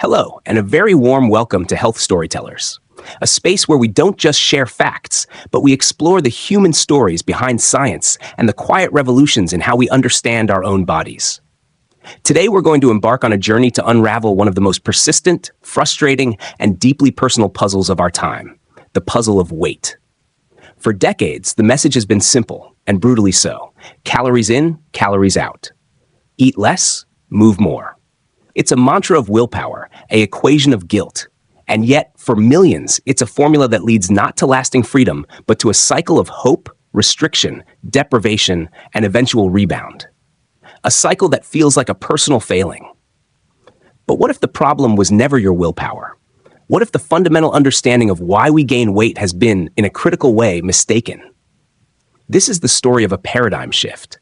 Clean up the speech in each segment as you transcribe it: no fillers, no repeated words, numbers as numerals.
Hello, and a very warm welcome to Health Storytellers, a space where we don't just share facts, but we explore the human stories behind science and the quiet revolutions in how we understand our own bodies. Today, we're going to embark on a journey to unravel one of the most persistent, frustrating, and deeply personal puzzles of our time, the puzzle of weight. For decades, the message has been simple, and brutally so. Calories in, calories out. Eat less, move more. It's a mantra of willpower, an equation of guilt. And yet, for millions, it's a formula that leads not to lasting freedom, but to a cycle of hope, restriction, deprivation, and eventual rebound. A cycle that feels like a personal failing. But what if the problem was never your willpower? What if the fundamental understanding of why we gain weight has been, in a critical way, mistaken? This is the story of a paradigm shift.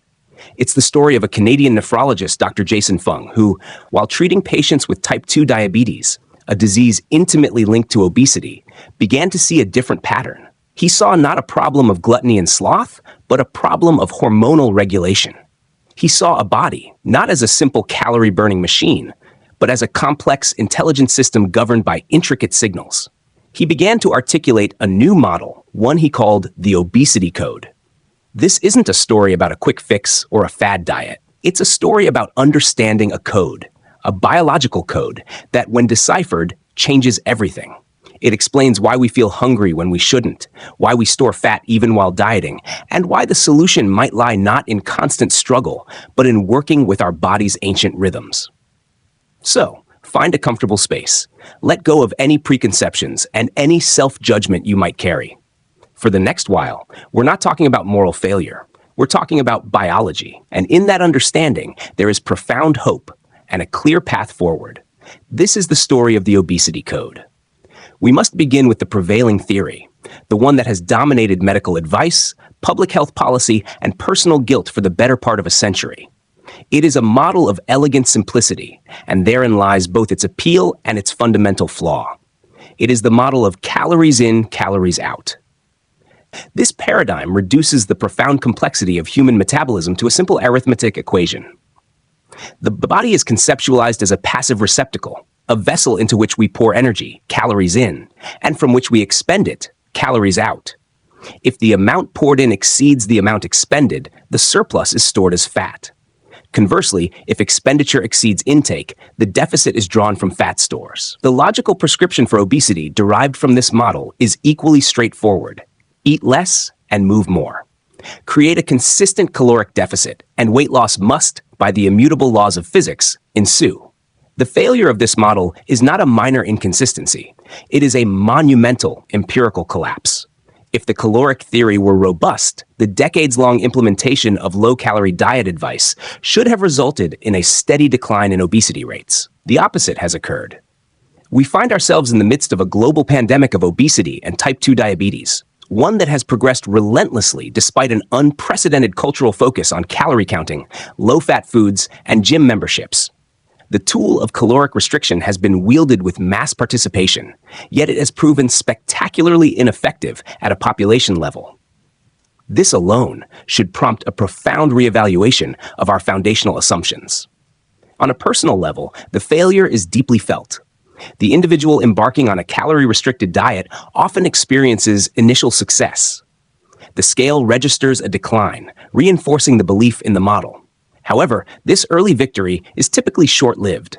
It's the story of a Canadian nephrologist, Dr. Jason Fung, who, while treating patients with type 2 diabetes, a disease intimately linked to obesity, began to see a different pattern. He saw not a problem of gluttony and sloth, but a problem of hormonal regulation. He saw a body, not as a simple calorie-burning machine, but as a complex, intelligent system governed by intricate signals. He began to articulate a new model, one he called the Obesity Code. This isn't a story about a quick fix or a fad diet. It's a story about understanding a code, a biological code that, when deciphered, changes everything. It explains why we feel hungry when we shouldn't, why we store fat even while dieting, and why the solution might lie not in constant struggle, but in working with our body's ancient rhythms. So, find a comfortable space. Let go of any preconceptions and any self-judgment you might carry. For the next while, we're not talking about moral failure. We're talking about biology. And in that understanding, there is profound hope and a clear path forward. This is the story of the Obesity Code. We must begin with the prevailing theory, the one that has dominated medical advice, public health policy, and personal guilt for the better part of a century. It is a model of elegant simplicity, and therein lies both its appeal and its fundamental flaw. It is the model of calories in, calories out. This paradigm reduces the profound complexity of human metabolism to a simple arithmetic equation. The body is conceptualized as a passive receptacle, a vessel into which we pour energy, calories in, and from which we expend it, calories out. If the amount poured in exceeds the amount expended, the surplus is stored as fat. Conversely, if expenditure exceeds intake, the deficit is drawn from fat stores. The logical prescription for obesity derived from this model is equally straightforward. Eat less and move more. Create a consistent caloric deficit, and weight loss must, by the immutable laws of physics, ensue. The failure of this model is not a minor inconsistency. It is a monumental empirical collapse. If the caloric theory were robust, the decades-long implementation of low-calorie diet advice should have resulted in a steady decline in obesity rates. The opposite has occurred. We find ourselves in the midst of a global pandemic of obesity and type 2 diabetes, one that has progressed relentlessly despite an unprecedented cultural focus on calorie counting, low-fat foods, and gym memberships. The tool of caloric restriction has been wielded with mass participation, yet it has proven spectacularly ineffective at a population level. This alone should prompt a profound reevaluation of our foundational assumptions. On a personal level, the failure is deeply felt. The individual embarking on a calorie-restricted diet often experiences initial success. The scale registers a decline, reinforcing the belief in the model. However, this early victory is typically short-lived.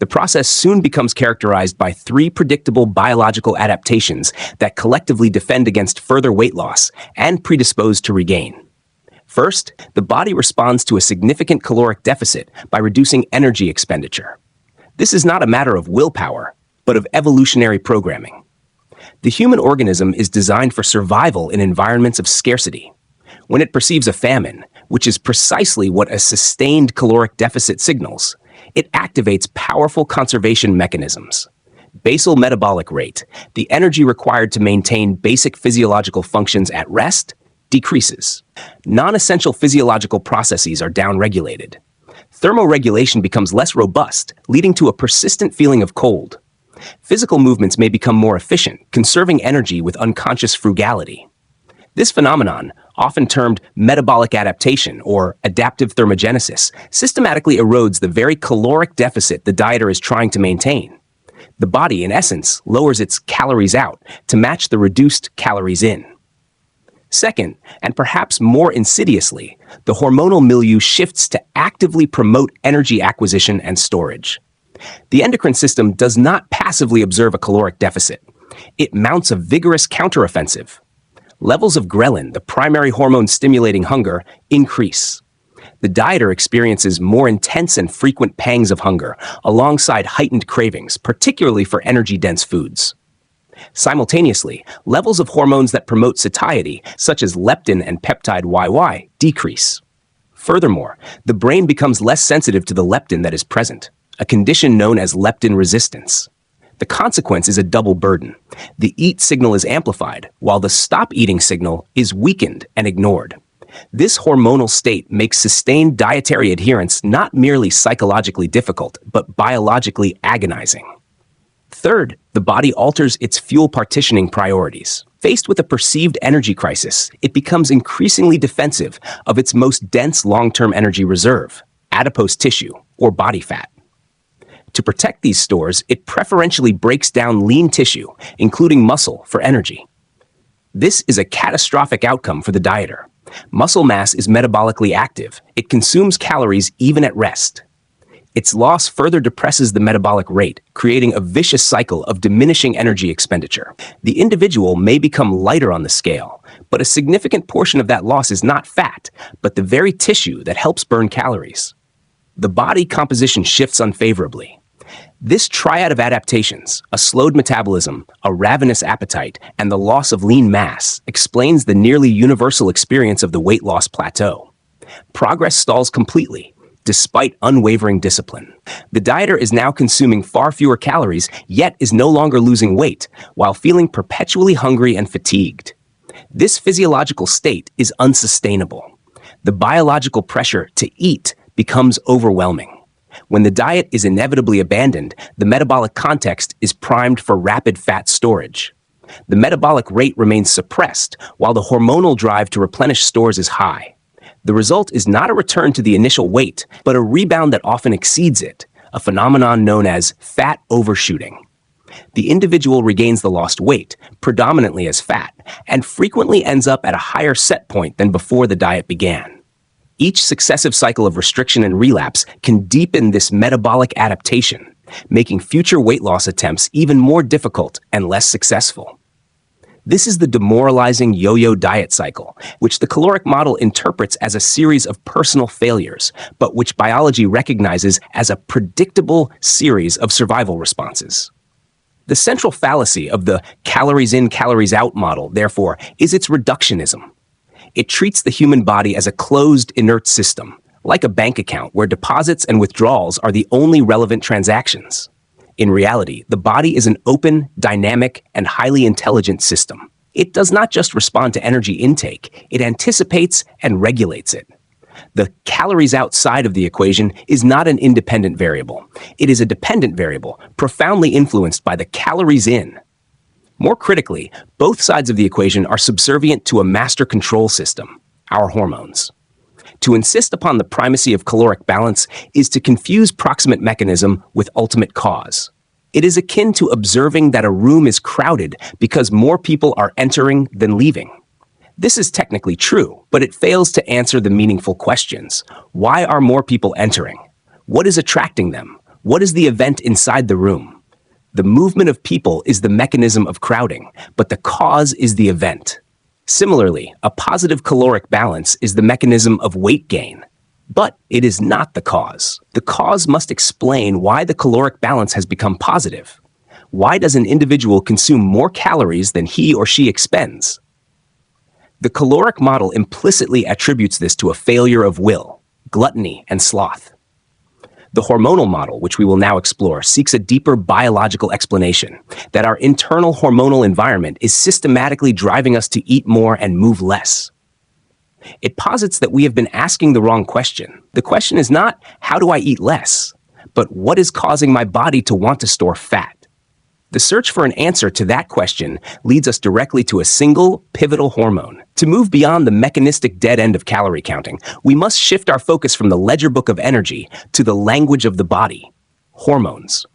The process soon becomes characterized by three predictable biological adaptations that collectively defend against further weight loss and predispose to regain. First, the body responds to a significant caloric deficit by reducing energy expenditure. This is not a matter of willpower, but of evolutionary programming. The human organism is designed for survival in environments of scarcity. When it perceives a famine, which is precisely what a sustained caloric deficit signals, it activates powerful conservation mechanisms. Basal metabolic rate, the energy required to maintain basic physiological functions at rest, decreases. Non-essential physiological processes are downregulated. Thermoregulation becomes less robust, leading to a persistent feeling of cold. Physical movements may become more efficient, conserving energy with unconscious frugality. This phenomenon, often termed metabolic adaptation or adaptive thermogenesis, systematically erodes the very caloric deficit the dieter is trying to maintain. The body, in essence, lowers its calories out to match the reduced calories in. Second, and perhaps more insidiously, the hormonal milieu shifts to actively promote energy acquisition and storage. The endocrine system does not passively observe a caloric deficit. It mounts a vigorous counteroffensive. Levels of ghrelin, the primary hormone stimulating hunger, increase. The dieter experiences more intense and frequent pangs of hunger, alongside heightened cravings, particularly for energy-dense foods. Simultaneously, levels of hormones that promote satiety, such as leptin and peptide YY, decrease. Furthermore, the brain becomes less sensitive to the leptin that is present, a condition known as leptin resistance. The consequence is a double burden. The eat signal is amplified, while the stop eating signal is weakened and ignored. This hormonal state makes sustained dietary adherence not merely psychologically difficult, but biologically agonizing. Third, the body alters its fuel partitioning priorities. Faced with a perceived energy crisis, it becomes increasingly defensive of its most dense long-term energy reserve, adipose tissue, or body fat. To protect these stores, it preferentially breaks down lean tissue, including muscle, for energy. This is a catastrophic outcome for the dieter. Muscle mass is metabolically active. It consumes calories even at rest. Its loss further depresses the metabolic rate, creating a vicious cycle of diminishing energy expenditure. The individual may become lighter on the scale, but a significant portion of that loss is not fat, but the very tissue that helps burn calories. The body composition shifts unfavorably. This triad of adaptations, a slowed metabolism, a ravenous appetite, and the loss of lean mass, explains the nearly universal experience of the weight loss plateau. Progress stalls completely, despite unwavering discipline. The dieter is now consuming far fewer calories, yet is no longer losing weight, while feeling perpetually hungry and fatigued. This physiological state is unsustainable. The biological pressure to eat becomes overwhelming. When the diet is inevitably abandoned, the metabolic context is primed for rapid fat storage. The metabolic rate remains suppressed, while the hormonal drive to replenish stores is high. The result is not a return to the initial weight, but a rebound that often exceeds it, a phenomenon known as fat overshooting. The individual regains the lost weight, predominantly as fat, and frequently ends up at a higher set point than before the diet began. Each successive cycle of restriction and relapse can deepen this metabolic adaptation, making future weight loss attempts even more difficult and less successful. This is the demoralizing yo-yo diet cycle, which the caloric model interprets as a series of personal failures, but which biology recognizes as a predictable series of survival responses. The central fallacy of the calories in, calories out model, therefore, is its reductionism. It treats the human body as a closed, inert system, like a bank account where deposits and withdrawals are the only relevant transactions. In reality, the body is an open, dynamic, and highly intelligent system. It does not just respond to energy intake, it anticipates and regulates it. The calories outside of the equation is not an independent variable. It is a dependent variable, profoundly influenced by the calories in. More critically, both sides of the equation are subservient to a master control system, our hormones. To insist upon the primacy of caloric balance is to confuse proximate mechanism with ultimate cause. It is akin to observing that a room is crowded because more people are entering than leaving. This is technically true, but it fails to answer the meaningful questions. Why are more people entering? What is attracting them? What is the event inside the room? The movement of people is the mechanism of crowding, but the cause is the event. Similarly, a positive caloric balance is the mechanism of weight gain, but it is not the cause. The cause must explain why the caloric balance has become positive. Why does an individual consume more calories than he or she expends? The caloric model implicitly attributes this to a failure of will, gluttony, and sloth. The hormonal model, which we will now explore, seeks a deeper biological explanation that our internal hormonal environment is systematically driving us to eat more and move less. It posits that we have been asking the wrong question. The question is not, how do I eat less, but what is causing my body to want to store fat? The search for an answer to that question leads us directly to a single, pivotal hormone. To move beyond the mechanistic dead end of calorie counting, we must shift our focus from the ledger book of energy to the language of the body, hormones.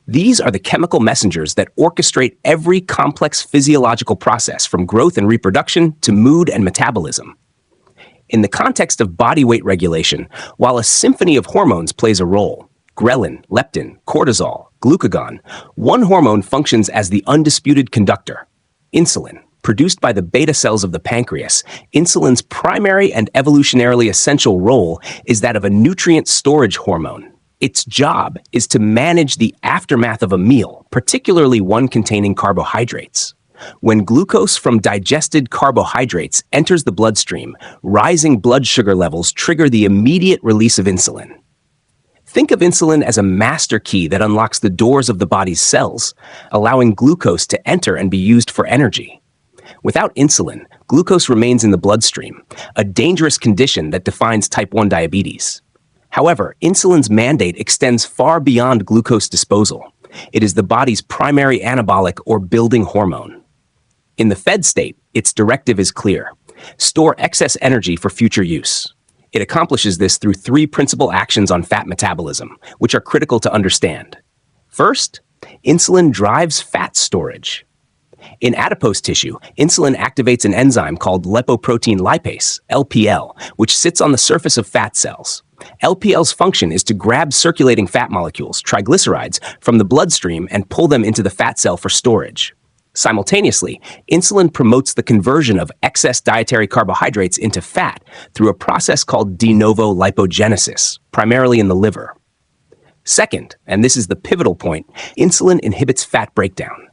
These are the chemical messengers that orchestrate every complex physiological process from growth and reproduction to mood and metabolism. In the context of body weight regulation, while a symphony of hormones plays a role, ghrelin, leptin, cortisol, glucagon, one hormone functions as the undisputed conductor, insulin. Produced by the beta cells of the pancreas, insulin's primary and evolutionarily essential role is that of a nutrient storage hormone. Its job is to manage the aftermath of a meal, particularly one containing carbohydrates. When glucose from digested carbohydrates enters the bloodstream, rising blood sugar levels trigger the immediate release of insulin. Think of insulin as a master key that unlocks the doors of the body's cells, allowing glucose to enter and be used for energy. Without insulin, glucose remains in the bloodstream, a dangerous condition that defines type 1 diabetes. However, insulin's mandate extends far beyond glucose disposal. It is the body's primary anabolic or building hormone. In the fed state, its directive is clear: store excess energy for future use. It accomplishes this through three principal actions on fat metabolism, which are critical to understand. First, insulin drives fat storage. In adipose tissue, insulin activates an enzyme called lipoprotein lipase, LPL, which sits on the surface of fat cells. LPL's function is to grab circulating fat molecules, triglycerides, from the bloodstream and pull them into the fat cell for storage. Simultaneously, insulin promotes the conversion of excess dietary carbohydrates into fat through a process called de novo lipogenesis, primarily in the liver. Second, and this is the pivotal point, insulin inhibits fat breakdown.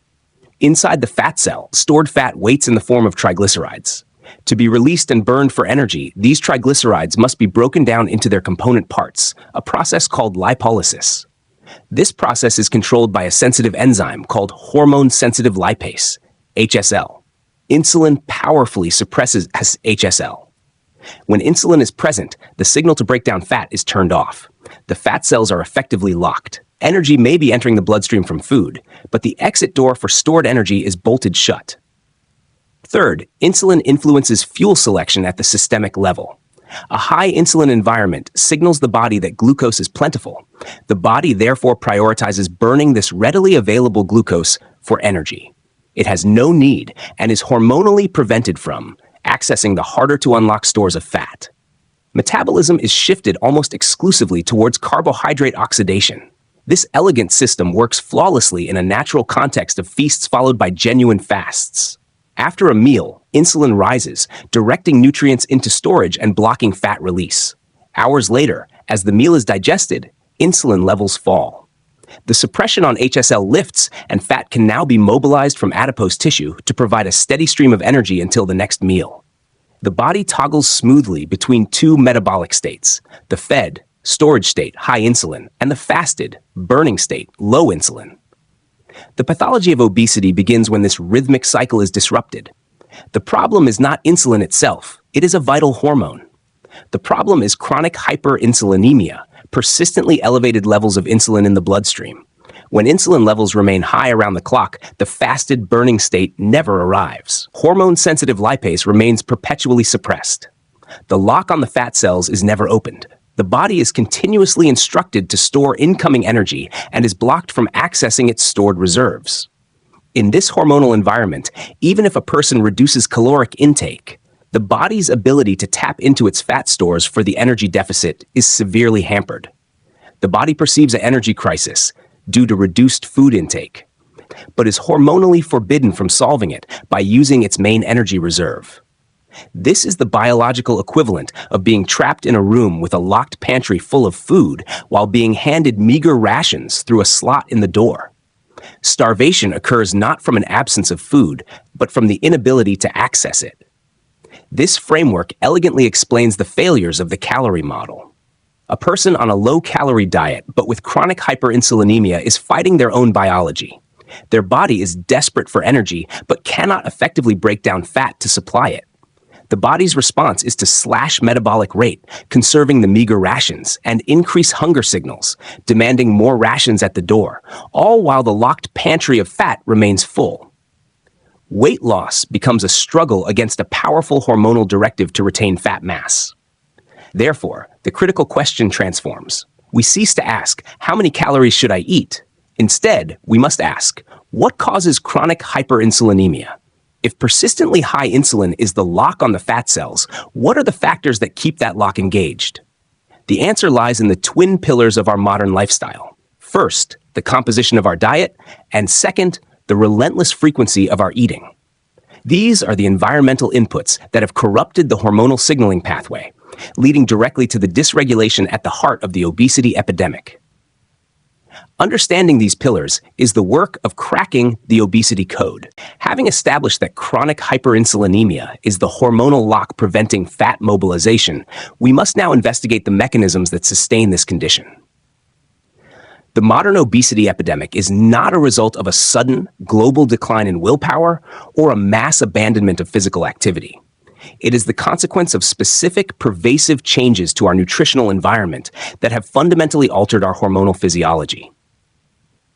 Inside the fat cell, stored fat waits in the form of triglycerides. To be released and burned for energy, these triglycerides must be broken down into their component parts, a process called lipolysis. This process is controlled by a sensitive enzyme called hormone-sensitive lipase, HSL. Insulin powerfully suppresses HSL. When insulin is present, the signal to break down fat is turned off. The fat cells are effectively locked. Energy may be entering the bloodstream from food, but the exit door for stored energy is bolted shut. Third, insulin influences fuel selection at the systemic level. A high insulin environment signals the body that glucose is plentiful. The body therefore prioritizes burning this readily available glucose for energy. It has no need and is hormonally prevented from accessing the harder to unlock stores of fat. Metabolism is shifted almost exclusively towards carbohydrate oxidation. This elegant system works flawlessly in a natural context of feasts followed by genuine fasts. After a meal, insulin rises, directing nutrients into storage and blocking fat release. Hours later, as the meal is digested, insulin levels fall. The suppression on HSL lifts, and fat can now be mobilized from adipose tissue to provide a steady stream of energy until the next meal. The body toggles smoothly between two metabolic states: the fed, storage state, high insulin, and the fasted, burning state, low insulin. The pathology of obesity begins when this rhythmic cycle is disrupted. The problem is not insulin itself, it is a vital hormone. The problem is chronic hyperinsulinemia, persistently elevated levels of insulin in the bloodstream. When insulin levels remain high around the clock, the fasted burning state never arrives. Hormone-sensitive lipase remains perpetually suppressed. The lock on the fat cells is never opened. The body is continuously instructed to store incoming energy and is blocked from accessing its stored reserves. In this hormonal environment, even if a person reduces caloric intake, the body's ability to tap into its fat stores for the energy deficit is severely hampered. The body perceives an energy crisis due to reduced food intake, but is hormonally forbidden from solving it by using its main energy reserve. This is the biological equivalent of being trapped in a room with a locked pantry full of food while being handed meager rations through a slot in the door. Starvation occurs not from an absence of food, but from the inability to access it. This framework elegantly explains the failures of the calorie model. A person on a low-calorie diet but with chronic hyperinsulinemia is fighting their own biology. Their body is desperate for energy but cannot effectively break down fat to supply it. The body's response is to slash metabolic rate, conserving the meager rations, and increase hunger signals, demanding more rations at the door, all while the locked pantry of fat remains full. Weight loss becomes a struggle against a powerful hormonal directive to retain fat mass. Therefore, the critical question transforms. We cease to ask, how many calories should I eat? Instead, we must ask, what causes chronic hyperinsulinemia? If persistently high insulin is the lock on the fat cells, what are the factors that keep that lock engaged? The answer lies in the twin pillars of our modern lifestyle. First, the composition of our diet, and second, the relentless frequency of our eating. These are the environmental inputs that have corrupted the hormonal signaling pathway, leading directly to the dysregulation at the heart of the obesity epidemic. Understanding these pillars is the work of cracking the Obesity Code. Having established that chronic hyperinsulinemia is the hormonal lock preventing fat mobilization, we must now investigate the mechanisms that sustain this condition. The modern obesity epidemic is not a result of a sudden, global decline in willpower or a mass abandonment of physical activity. It is the consequence of specific, pervasive changes to our nutritional environment that have fundamentally altered our hormonal physiology.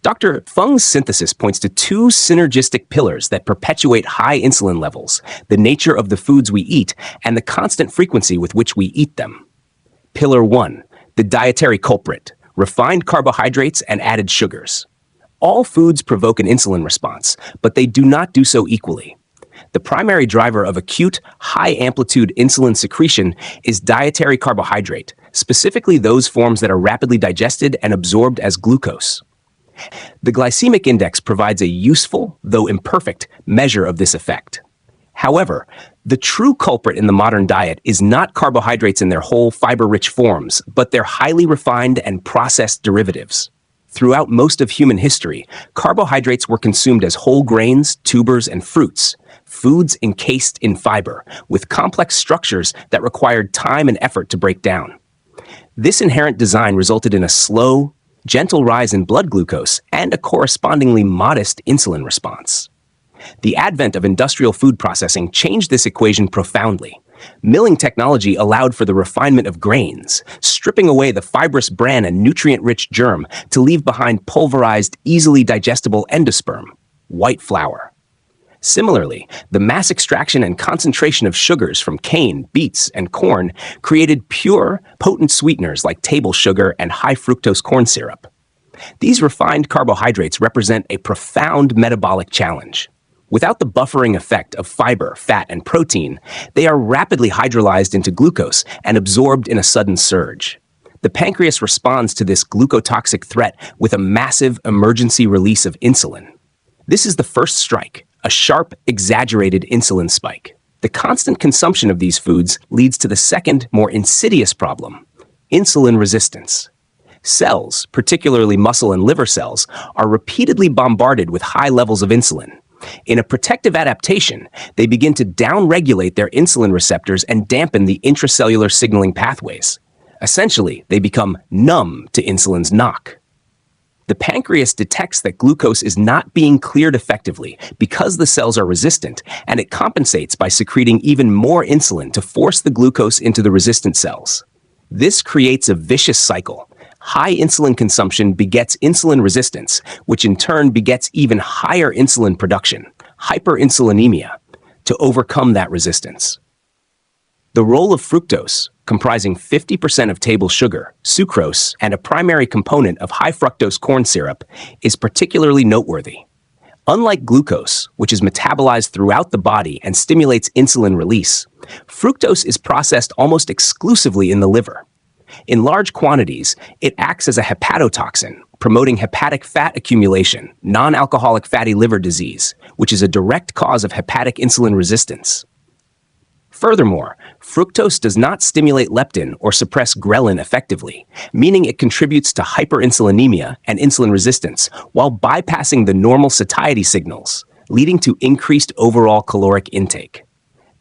Dr. Fung's synthesis points to two synergistic pillars that perpetuate high insulin levels: the nature of the foods we eat and the constant frequency with which we eat them. Pillar 1, the dietary culprit: refined carbohydrates and added sugars. All foods provoke an insulin response, but they do not do so equally. The primary driver of acute, high-amplitude insulin secretion is dietary carbohydrate, specifically those forms that are rapidly digested and absorbed as glucose. The glycemic index provides a useful, though imperfect, measure of this effect. However, the true culprit in the modern diet is not carbohydrates in their whole fiber-rich forms, but their highly refined and processed derivatives. Throughout most of human history, carbohydrates were consumed as whole grains, tubers, and fruits, foods encased in fiber, with complex structures that required time and effort to break down. This inherent design resulted in a slow, gentle rise in blood glucose and a correspondingly modest insulin response. The advent of industrial food processing changed this equation profoundly. Milling technology allowed for the refinement of grains, stripping away the fibrous bran and nutrient-rich germ to leave behind pulverized, easily digestible endosperm, white flour. Similarly, the mass extraction and concentration of sugars from cane, beets, and corn created pure, potent sweeteners like table sugar and high fructose corn syrup. These refined carbohydrates represent a profound metabolic challenge. Without the buffering effect of fiber, fat, and protein, they are rapidly hydrolyzed into glucose and absorbed in a sudden surge. The pancreas responds to this glucotoxic threat with a massive emergency release of insulin. This is the first strike, a sharp, exaggerated insulin spike. The constant consumption of these foods leads to the second, more insidious problem: insulin resistance. Cells, particularly muscle and liver cells, are repeatedly bombarded with high levels of insulin. In a protective adaptation, they begin to downregulate their insulin receptors and dampen the intracellular signaling pathways. Essentially, they become numb to insulin's knock. The pancreas detects that glucose is not being cleared effectively because the cells are resistant, and it compensates by secreting even more insulin to force the glucose into the resistant cells. This creates a vicious cycle. High insulin consumption begets insulin resistance, which in turn begets even higher insulin production, hyperinsulinemia, to overcome that resistance. The role of fructose, comprising 50% of table sugar, sucrose, and a primary component of high fructose corn syrup, is particularly noteworthy. Unlike glucose, which is metabolized throughout the body and stimulates insulin release, fructose is processed almost exclusively in the liver. In large quantities, it acts as a hepatotoxin, promoting hepatic fat accumulation, non-alcoholic fatty liver disease, which is a direct cause of hepatic insulin resistance. Furthermore, fructose does not stimulate leptin or suppress ghrelin effectively, meaning it contributes to hyperinsulinemia and insulin resistance while bypassing the normal satiety signals, leading to increased overall caloric intake.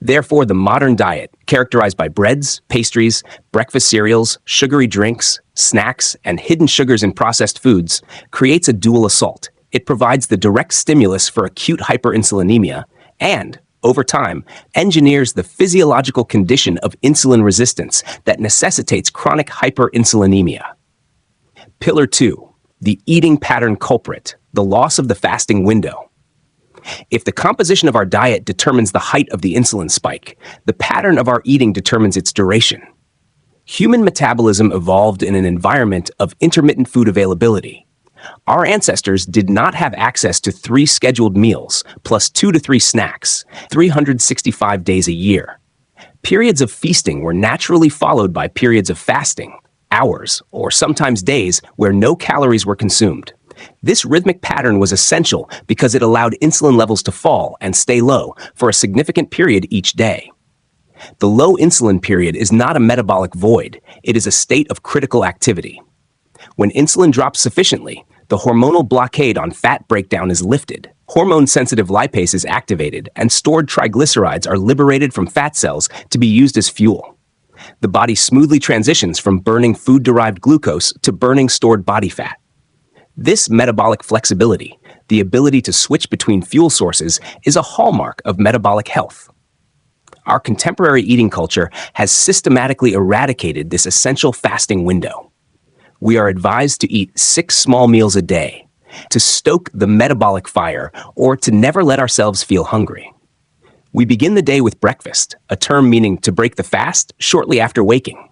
Therefore, the modern diet, characterized by breads, pastries, breakfast cereals, sugary drinks, snacks, and hidden sugars in processed foods, creates a dual assault. It provides the direct stimulus for acute hyperinsulinemia and, over time, engineers the physiological condition of insulin resistance that necessitates chronic hyperinsulinemia. Pillar 2, the eating pattern culprit, the loss of the fasting window. If the composition of our diet determines the height of the insulin spike, the pattern of our eating determines its duration. Human metabolism evolved in an environment of intermittent food availability. Our ancestors did not have access to 3 scheduled meals, plus 2 to 3 snacks, 365 days a year. Periods of feasting were naturally followed by periods of fasting, hours, or sometimes days where no calories were consumed. This rhythmic pattern was essential because it allowed insulin levels to fall and stay low for a significant period each day. The low insulin period is not a metabolic void, it is a state of critical activity. When insulin drops sufficiently, the hormonal blockade on fat breakdown is lifted. Hormone-sensitive lipase is activated, and stored triglycerides are liberated from fat cells to be used as fuel. The body smoothly transitions from burning food-derived glucose to burning stored body fat. This metabolic flexibility, the ability to switch between fuel sources, is a hallmark of metabolic health. Our contemporary eating culture has systematically eradicated this essential fasting window. We are advised to eat 6 small meals a day, to stoke the metabolic fire, or to never let ourselves feel hungry. We begin the day with breakfast, a term meaning to break the fast shortly after waking.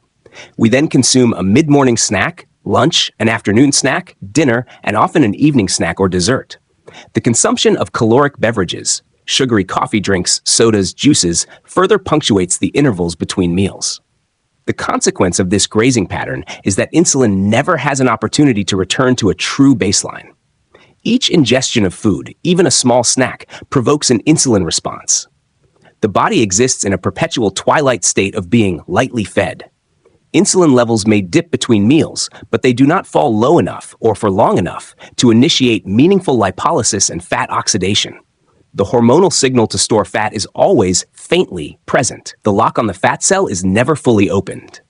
We then consume a mid-morning snack, lunch, an afternoon snack, dinner, and often an evening snack or dessert. The consumption of caloric beverages, sugary coffee drinks, sodas, juices, further punctuates the intervals between meals. The consequence of this grazing pattern is that insulin never has an opportunity to return to a true baseline. Each ingestion of food, even a small snack, provokes an insulin response. The body exists in a perpetual twilight state of being lightly fed. Insulin levels may dip between meals, but they do not fall low enough or for long enough to initiate meaningful lipolysis and fat oxidation. The hormonal signal to store fat is always faintly present. The lock on the fat cell is never fully opened.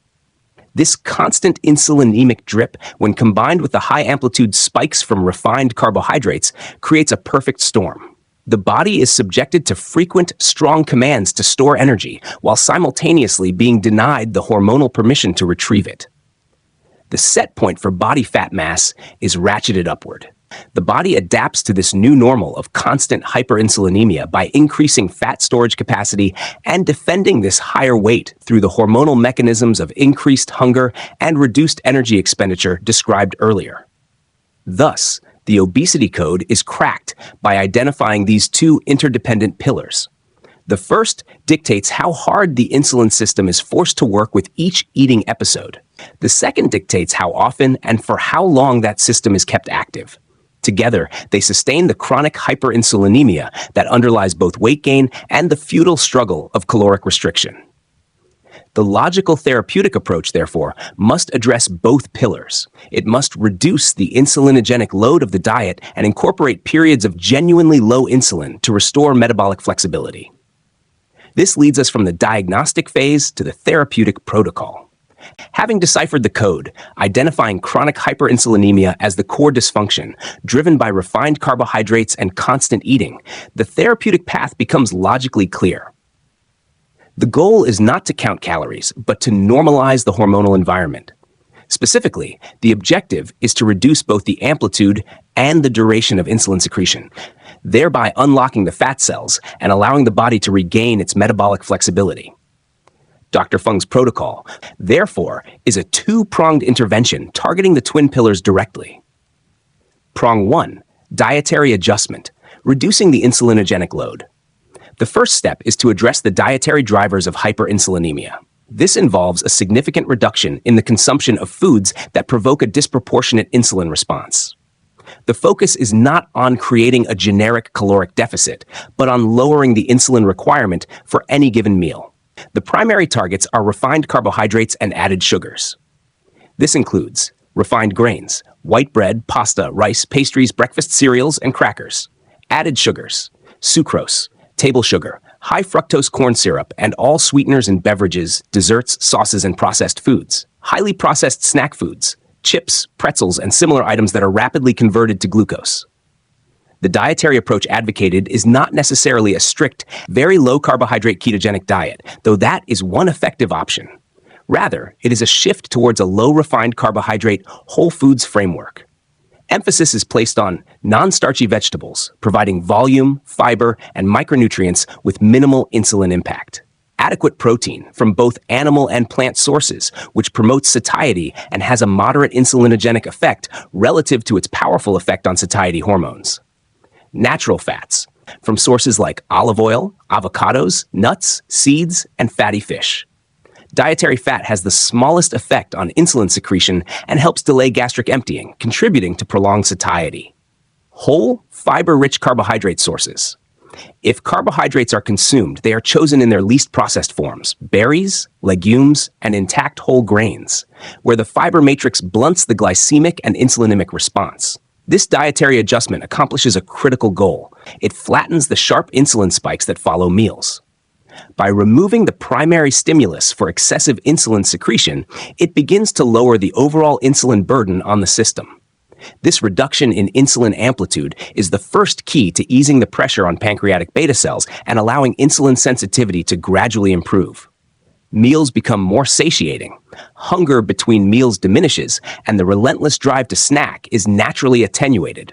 This constant insulinemic drip, when combined with the high-amplitude spikes from refined carbohydrates, creates a perfect storm. The body is subjected to frequent, strong commands to store energy, while simultaneously being denied the hormonal permission to retrieve it. The set point for body fat mass is ratcheted upward. The body adapts to this new normal of constant hyperinsulinemia by increasing fat storage capacity and defending this higher weight through the hormonal mechanisms of increased hunger and reduced energy expenditure described earlier. Thus, the Obesity Code is cracked by identifying these 2 interdependent pillars. The first dictates how hard the insulin system is forced to work with each eating episode. The second dictates how often and for how long that system is kept active. Together, they sustain the chronic hyperinsulinemia that underlies both weight gain and the futile struggle of caloric restriction. The logical therapeutic approach, therefore, must address both pillars. It must reduce the insulinogenic load of the diet and incorporate periods of genuinely low insulin to restore metabolic flexibility. This leads us from the diagnostic phase to the therapeutic protocol. Having deciphered the code, identifying chronic hyperinsulinemia as the core dysfunction, driven by refined carbohydrates and constant eating, the therapeutic path becomes logically clear. The goal is not to count calories, but to normalize the hormonal environment. Specifically, the objective is to reduce both the amplitude and the duration of insulin secretion, thereby unlocking the fat cells and allowing the body to regain its metabolic flexibility. Dr. Fung's protocol, therefore, is a 2-pronged intervention targeting the twin pillars directly. Prong 1, dietary adjustment, reducing the insulinogenic load. The first step is to address the dietary drivers of hyperinsulinemia. This involves a significant reduction in the consumption of foods that provoke a disproportionate insulin response. The focus is not on creating a generic caloric deficit, but on lowering the insulin requirement for any given meal. The primary targets are refined carbohydrates and added sugars. This includes refined grains, white bread, pasta, rice, pastries, breakfast cereals, and crackers, added sugars, sucrose, table sugar, high fructose corn syrup, and all sweeteners in beverages, desserts, sauces, and processed foods, highly processed snack foods, chips, pretzels, and similar items that are rapidly converted to glucose. The dietary approach advocated is not necessarily a strict, very low-carbohydrate ketogenic diet, though that is one effective option. Rather, it is a shift towards a low-refined carbohydrate, whole foods framework. Emphasis is placed on non-starchy vegetables, providing volume, fiber, and micronutrients with minimal insulin impact. adequate protein from both animal and plant sources, which promotes satiety and has a moderate insulinogenic effect relative to its powerful effect on satiety hormones. Natural fats from sources like olive oil, avocados, nuts, seeds, and fatty fish. Dietary fat has the smallest effect on insulin secretion and helps delay gastric emptying, contributing to prolonged satiety. Whole, fiber-rich carbohydrate sources. If carbohydrates are consumed, they are chosen in their least processed forms, berries, legumes, and intact whole grains, where the fiber matrix blunts the glycemic and insulinemic response. This dietary adjustment accomplishes a critical goal. It flattens the sharp insulin spikes that follow meals. By removing the primary stimulus for excessive insulin secretion, it begins to lower the overall insulin burden on the system. This reduction in insulin amplitude is the first key to easing the pressure on pancreatic beta cells and allowing insulin sensitivity to gradually improve. Meals become more satiating, hunger between meals diminishes, and the relentless drive to snack is naturally attenuated.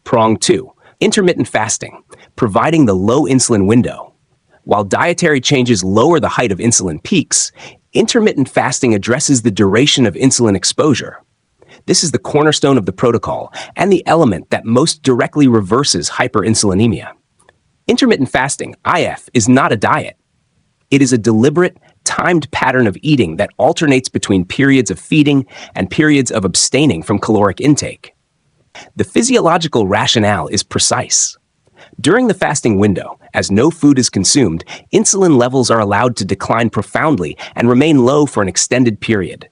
Prong 2. Intermittent fasting, providing the low insulin window. While dietary changes lower the height of insulin peaks, intermittent fasting addresses the duration of insulin exposure. This is the cornerstone of the protocol and the element that most directly reverses hyperinsulinemia. Intermittent fasting, IF, is not a diet. It is a deliberate, timed pattern of eating that alternates between periods of feeding and periods of abstaining from caloric intake. The physiological rationale is precise. During the fasting window, as no food is consumed, insulin levels are allowed to decline profoundly and remain low for an extended period.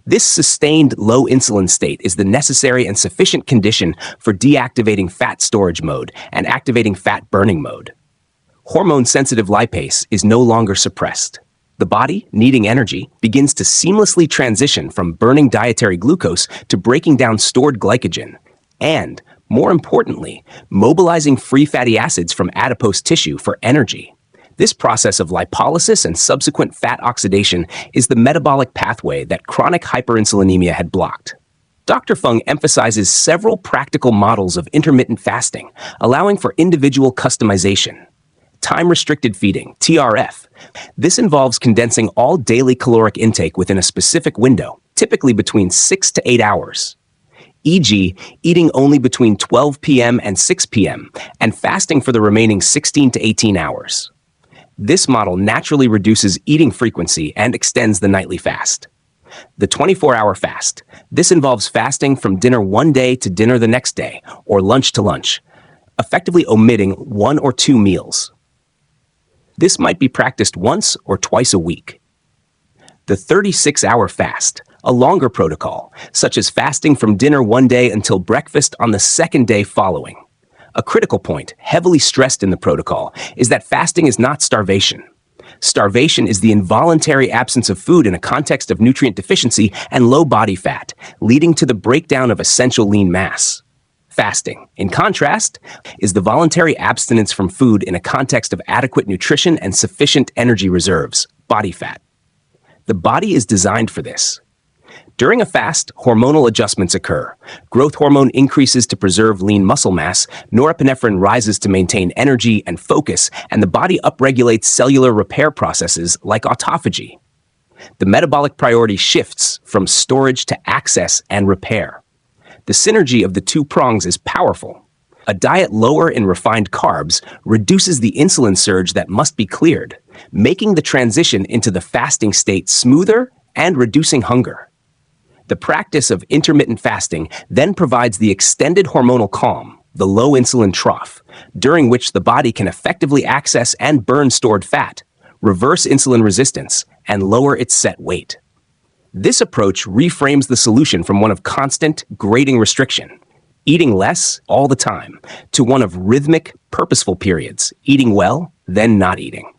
This sustained low insulin state is the necessary and sufficient condition for deactivating fat storage mode and activating fat burning mode. Hormone-sensitive lipase is no longer suppressed. The body, needing energy, begins to seamlessly transition from burning dietary glucose to breaking down stored glycogen and, more importantly, mobilizing free fatty acids from adipose tissue for energy. This process of lipolysis and subsequent fat oxidation is the metabolic pathway that chronic hyperinsulinemia had blocked. Dr. Fung emphasizes several practical models of intermittent fasting, allowing for individual customization. Time-restricted feeding, TRF. This involves condensing all daily caloric intake within a specific window, typically between 6 to 8 hours. E.g., eating only between 12 p.m. and 6 p.m., and fasting for the remaining 16 to 18 hours. This model naturally reduces eating frequency and extends the nightly fast. The 24-hour fast. This involves fasting from dinner one day to dinner the next day, or lunch to lunch, effectively omitting 1 or 2 meals. This might be practiced once or twice a week. The 36-hour fast, a longer protocol, such as fasting from dinner one day until breakfast on the second day following. A critical point, heavily stressed in the protocol, is that fasting is not starvation. Starvation is the involuntary absence of food in a context of nutrient deficiency and low body fat, leading to the breakdown of essential lean mass. Fasting, in contrast, is the voluntary abstinence from food in a context of adequate nutrition and sufficient energy reserves, body fat. The body is designed for this. During a fast, hormonal adjustments occur. Growth hormone increases to preserve lean muscle mass, norepinephrine rises to maintain energy and focus, and the body upregulates cellular repair processes like autophagy. The metabolic priority shifts from storage to access and repair. The synergy of the two prongs is powerful. A diet lower in refined carbs reduces the insulin surge that must be cleared, making the transition into the fasting state smoother and reducing hunger. The practice of intermittent fasting then provides the extended hormonal calm, the low insulin trough, during which the body can effectively access and burn stored fat, reverse insulin resistance, and lower its set weight. This approach reframes the solution from one of constant, grating restriction, eating less all the time, to one of rhythmic, purposeful periods, eating well, then not eating.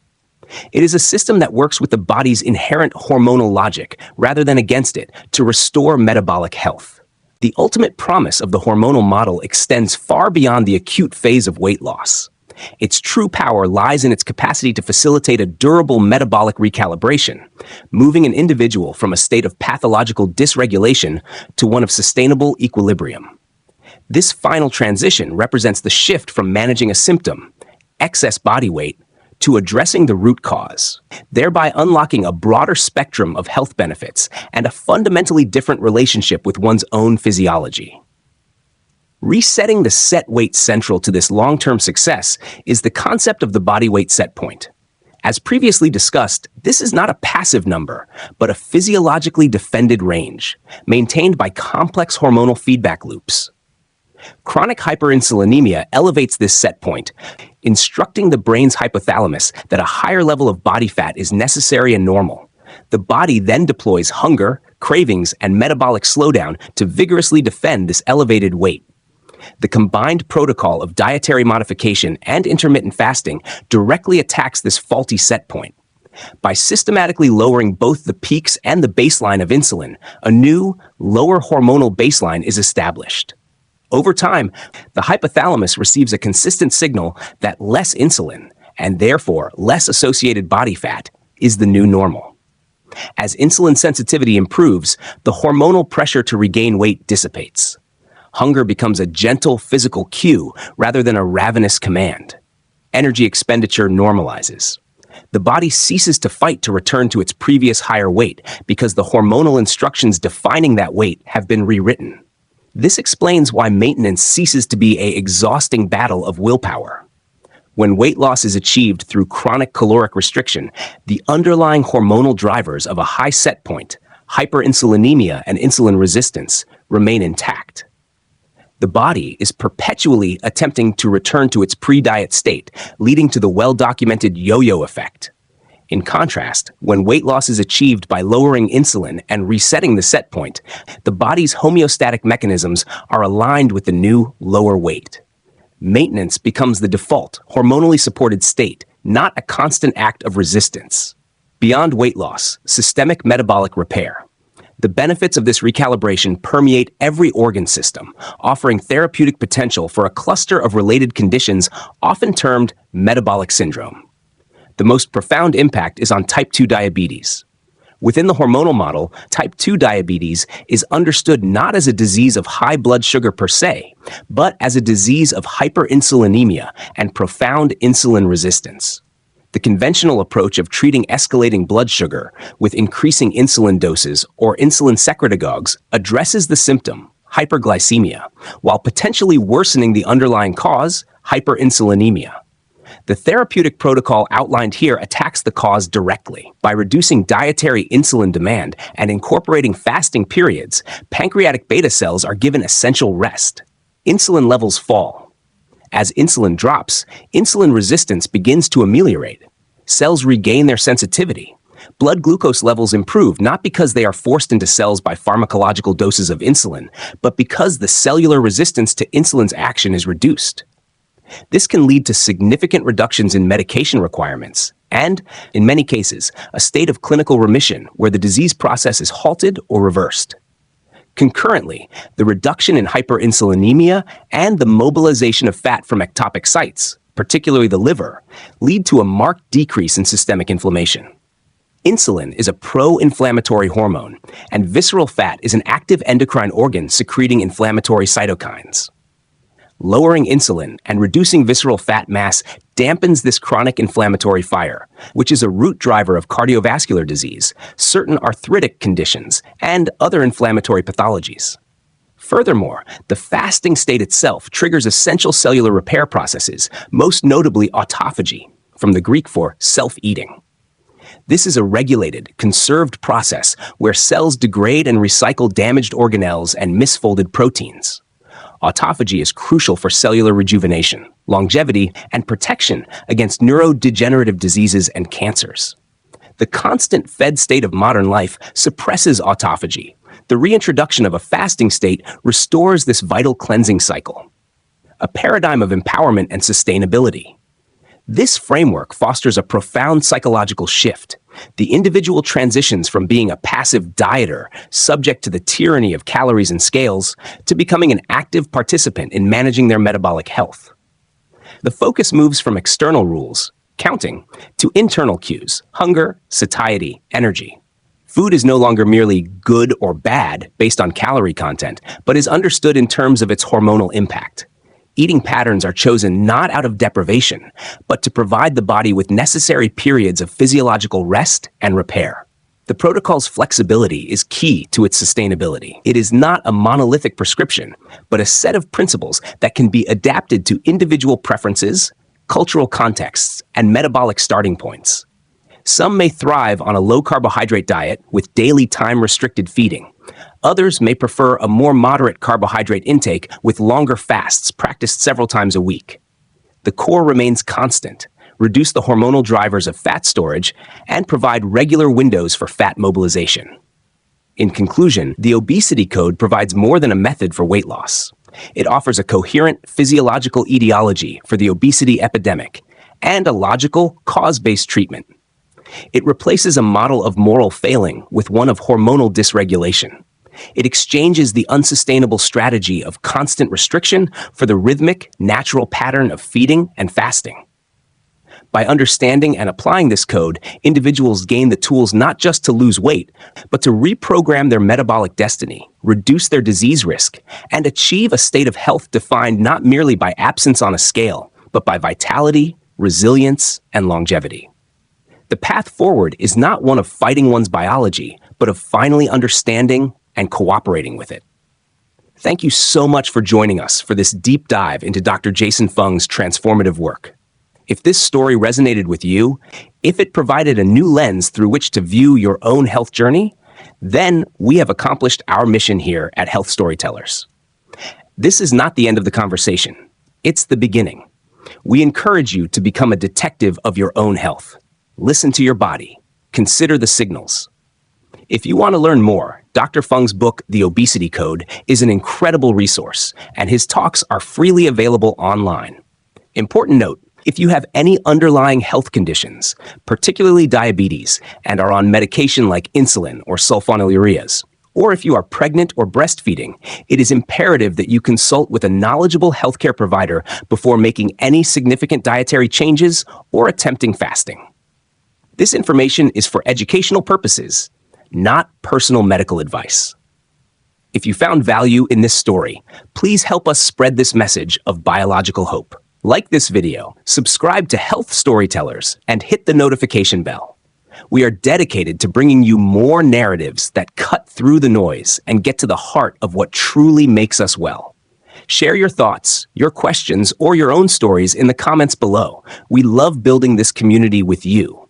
It is a system that works with the body's inherent hormonal logic rather than against it to restore metabolic health. The ultimate promise of the hormonal model extends far beyond the acute phase of weight loss. Its true power lies in its capacity to facilitate a durable metabolic recalibration, moving an individual from a state of pathological dysregulation to one of sustainable equilibrium. This final transition represents the shift from managing a symptom, excess body weight, to addressing the root cause, thereby unlocking a broader spectrum of health benefits and a fundamentally different relationship with one's own physiology. Resetting the set weight central to this long-term success is the concept of the body weight set point. As previously discussed, this is not a passive number, but a physiologically defended range, maintained by complex hormonal feedback loops. Chronic hyperinsulinemia elevates this set point, instructing the brain's hypothalamus that a higher level of body fat is necessary and normal. The body then deploys hunger, cravings, and metabolic slowdown to vigorously defend this elevated weight. The combined protocol of dietary modification and intermittent fasting directly attacks this faulty set point. By systematically lowering both the peaks and the baseline of insulin, a new, lower hormonal baseline is established. Over time, the hypothalamus receives a consistent signal that less insulin, and therefore less associated body fat, is the new normal. As insulin sensitivity improves, the hormonal pressure to regain weight dissipates. Hunger becomes a gentle physical cue rather than a ravenous command. Energy expenditure normalizes. The body ceases to fight to return to its previous higher weight because the hormonal instructions defining that weight have been rewritten. This explains why maintenance ceases to be an exhausting battle of willpower. When weight loss is achieved through chronic caloric restriction, the underlying hormonal drivers of a high set point, hyperinsulinemia and insulin resistance, remain intact. The body is perpetually attempting to return to its pre-diet state, leading to the well-documented yo-yo effect. In contrast, when weight loss is achieved by lowering insulin and resetting the set point, the body's homeostatic mechanisms are aligned with the new, lower weight. Maintenance becomes the default, hormonally supported state, not a constant act of resistance. Beyond weight loss, systemic metabolic repair. The benefits of this recalibration permeate every organ system, offering therapeutic potential for a cluster of related conditions often termed metabolic syndrome. The most profound impact is on type 2 diabetes. Within the hormonal model, type 2 diabetes is understood not as a disease of high blood sugar per se, but as a disease of hyperinsulinemia and profound insulin resistance. The conventional approach of treating escalating blood sugar with increasing insulin doses or insulin secretagogues addresses the symptom, hyperglycemia, while potentially worsening the underlying cause, hyperinsulinemia. The therapeutic protocol outlined here attacks the cause directly. By reducing dietary insulin demand and incorporating fasting periods, pancreatic beta cells are given essential rest. Insulin levels fall. As insulin drops, insulin resistance begins to ameliorate. Cells regain their sensitivity. Blood glucose levels improve not because they are forced into cells by pharmacological doses of insulin, but because the cellular resistance to insulin's action is reduced. This can lead to significant reductions in medication requirements and, in many cases, a state of clinical remission where the disease process is halted or reversed. Concurrently, the reduction in hyperinsulinemia and the mobilization of fat from ectopic sites, particularly the liver, lead to a marked decrease in systemic inflammation. Insulin is a pro-inflammatory hormone, and visceral fat is an active endocrine organ secreting inflammatory cytokines. Lowering insulin and reducing visceral fat mass dampens this chronic inflammatory fire, which is a root driver of cardiovascular disease, certain arthritic conditions, and other inflammatory pathologies. Furthermore, the fasting state itself triggers essential cellular repair processes, most notably autophagy, from the Greek for self-eating. This is a regulated, conserved process where cells degrade and recycle damaged organelles and misfolded proteins. Autophagy is crucial for cellular rejuvenation, longevity, and protection against neurodegenerative diseases and cancers. The constant fed state of modern life suppresses autophagy. The reintroduction of a fasting state restores this vital cleansing cycle. A paradigm of empowerment and sustainability. This framework fosters a profound psychological shift. The individual transitions from being a passive dieter, subject to the tyranny of calories and scales, to becoming an active participant in managing their metabolic health. The focus moves from external rules, counting, to internal cues, hunger, satiety, energy. Food is no longer merely good or bad based on calorie content, but is understood in terms of its hormonal impact. Eating patterns are chosen not out of deprivation, but to provide the body with necessary periods of physiological rest and repair. The protocol's flexibility is key to its sustainability. It is not a monolithic prescription, but a set of principles that can be adapted to individual preferences, cultural contexts, and metabolic starting points. Some may thrive on a low-carbohydrate diet with daily time-restricted feeding. Others may prefer a more moderate carbohydrate intake with longer fasts practiced several times a week. The core remains constant: reduce the hormonal drivers of fat storage, and provide regular windows for fat mobilization. In conclusion, the Obesity Code provides more than a method for weight loss. It offers a coherent physiological etiology for the obesity epidemic and a logical, cause-based treatment. It replaces a model of moral failing with one of hormonal dysregulation. It exchanges the unsustainable strategy of constant restriction for the rhythmic, natural pattern of feeding and fasting. By understanding and applying this code, individuals gain the tools not just to lose weight, but to reprogram their metabolic destiny, reduce their disease risk, and achieve a state of health defined not merely by absence on a scale, but by vitality, resilience, and longevity. The path forward is not one of fighting one's biology, but of finally understanding and cooperating with it. Thank you so much for joining us for this deep dive into Dr. Jason Fung's transformative work. If this story resonated with you, if it provided a new lens through which to view your own health journey, then we have accomplished our mission here at Health Storytellers. This is not the end of the conversation. It's the beginning. We encourage you to become a detective of your own health. Listen to your body. Consider the signals. If you want to learn more, Dr. Fung's book, The Obesity Code, is an incredible resource, and his talks are freely available online. Important note: if you have any underlying health conditions, particularly diabetes, and are on medication like insulin or sulfonylureas, or if you are pregnant or breastfeeding, it is imperative that you consult with a knowledgeable healthcare provider before making any significant dietary changes or attempting fasting. This information is for educational purposes, not personal medical advice. If you found value in this story, please help us spread this message of biological hope. Like this video, subscribe to Health Storytellers, and hit the notification bell. We are dedicated to bringing you more narratives that cut through the noise and get to the heart of what truly makes us well. Share your thoughts, your questions, or your own stories in the comments below. We love building this community with you,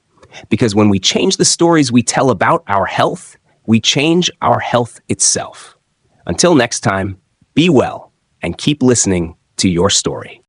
because when we change the stories we tell about our health, we change our health itself. Until next time, be well and keep listening to your story.